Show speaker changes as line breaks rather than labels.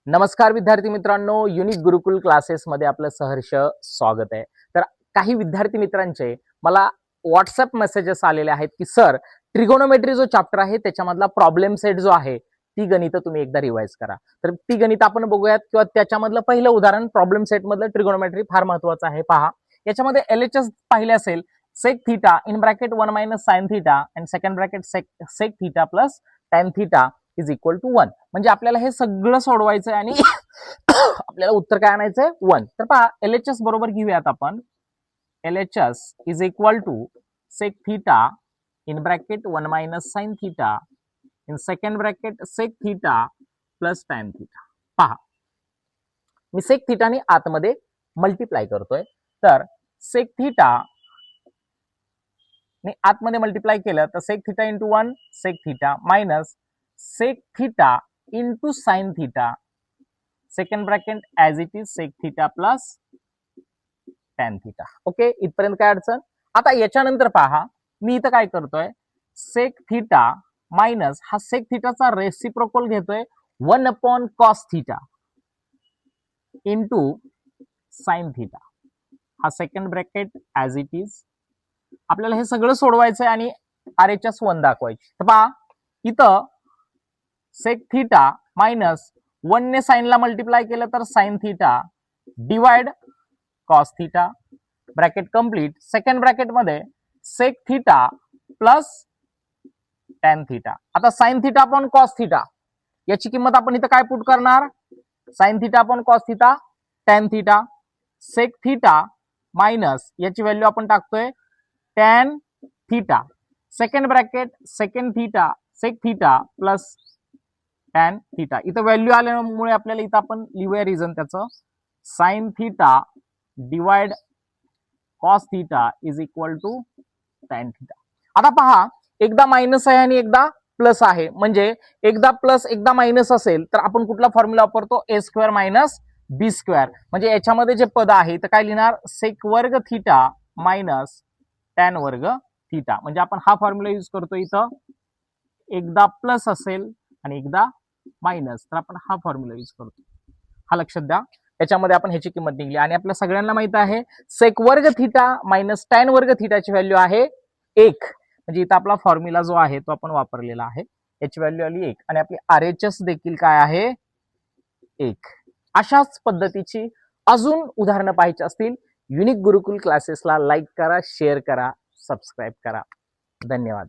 नमस्कार विद्यार्थी मित्रांनो, युनिक गुरुकुल क्लासेसमध्ये आपलं सहर्ष स्वागत आहे. तर काही विद्यार्थी मित्रांचे मला व्हॉट्सअप मेसेजेस आलेले आहेत की सर, ट्रिगोनोमेट्री जो चॅप्टर आहे त्याच्यामधला प्रॉब्लेम सेट जो आहे ती गणितं तुम्ही एकदा रिवाइज करा. तर ती गणित आपण बघूयात किंवा त्याच्यामधलं पहिलं उदाहरण प्रॉब्लेम सेट मधलं ट्रिगोनोमेट्री फार महत्वाचं आहे. पहा, याच्यामध्ये LHS पाहिले असेल, sec theta in bracket 1 minus sine theta and second bracket sec theta plus tan theta is equal to 1. म्हणजे आपल्याला हे सगळं सोडवायचं आणि आपल्याला उत्तर काय आणायचंय 1. तर पहा, LHS बरोबर घेऊयात आपण. LHS is equal to sec theta in bracket 1 minus sine theta in second bracket sec theta plus tan theta. पहा, मी सेक थीटाने आतमध्ये मल्टिप्लाय करतोय. तर सेक थीटा ने आतमध्ये मल्टिप्लाय केलं तर sec theta into 1 sec theta minus sec theta into sine theta second bracket as it is sec theta plus tan theta. Okay, इथपर्यंत काय अडचण? आता याच्यानंतर पहा, मी इथं काय करतोय, सेक थीटा मायनस हा सेक थीटाचा रेसिप्रोकल घेतोय 1 upon cos theta into sine theta, हा second bracket as it is. आपल्याला हे सगळं सोडवायचं आहे आणि RHS 1 दाखवायची. तर पहा, इथं सेक थीटा मायनस 1 ने साइनला मल्टिप्लाय केलं तर sine theta divide cos theta, bracket complete. Second bracket मध्ये sec theta plus tan theta. आता sine theta upon cos theta याची किंमत आपण इथं काय पुट करणार? Sine theta upon cos theta tan theta. Sec theta minus याची व्हॅल्यू आपण टाकतोय tan theta, second bracket second theta sec theta plus tan theta. इथं व्हॅल्यू आल्यामुळे आपल्याला इथं आपण लिहूया रिझन त्याचं, sine theta divide cos theta is equal to tan theta. आता पहा, एकदा मायनस आहे आणि एकदा प्लस आहे. म्हणजे एकदा प्लस एकदा मायनस असेल तर आपण कुठला फॉर्म्युला वापरतो? ए स्क्वेअर मायनस बी स्क्वेअर. म्हणजे याच्यामध्ये जे पद आहे तर काय लिहिणार? सेक वर्ग थीटा मायनस टॅन वर्ग थीटा. म्हणजे आपण हा फॉर्म्युला यूज करतो इथं. एकदा प्लस असेल आणि एकदा मायनस तर आपण हा फॉर्म्युला यूज करतो. हा लक्षात द्या. याच्यामध्ये आपण ह्याची किंमत निघली आणि आपल्या सगळ्यांना माहित आहे सेक वर्ग थीटा मायनस टॅन वर्ग थीटाची व्हॅल्यू आहे 1. म्हणजे इथं आपला फॉर्म्युला जो आहे तो आपण वापरलेला आहे. याची व्हॅल्यू आली 1 आणि आपली RHS देखील काय आहे? 1. अशाच पद्धतीची अजून उदाहरणं पाहायची असतील, युनिक गुरुकुल क्लासेसला लाईक करा, शेअर करा, सबस्क्राईब करा. धन्यवाद.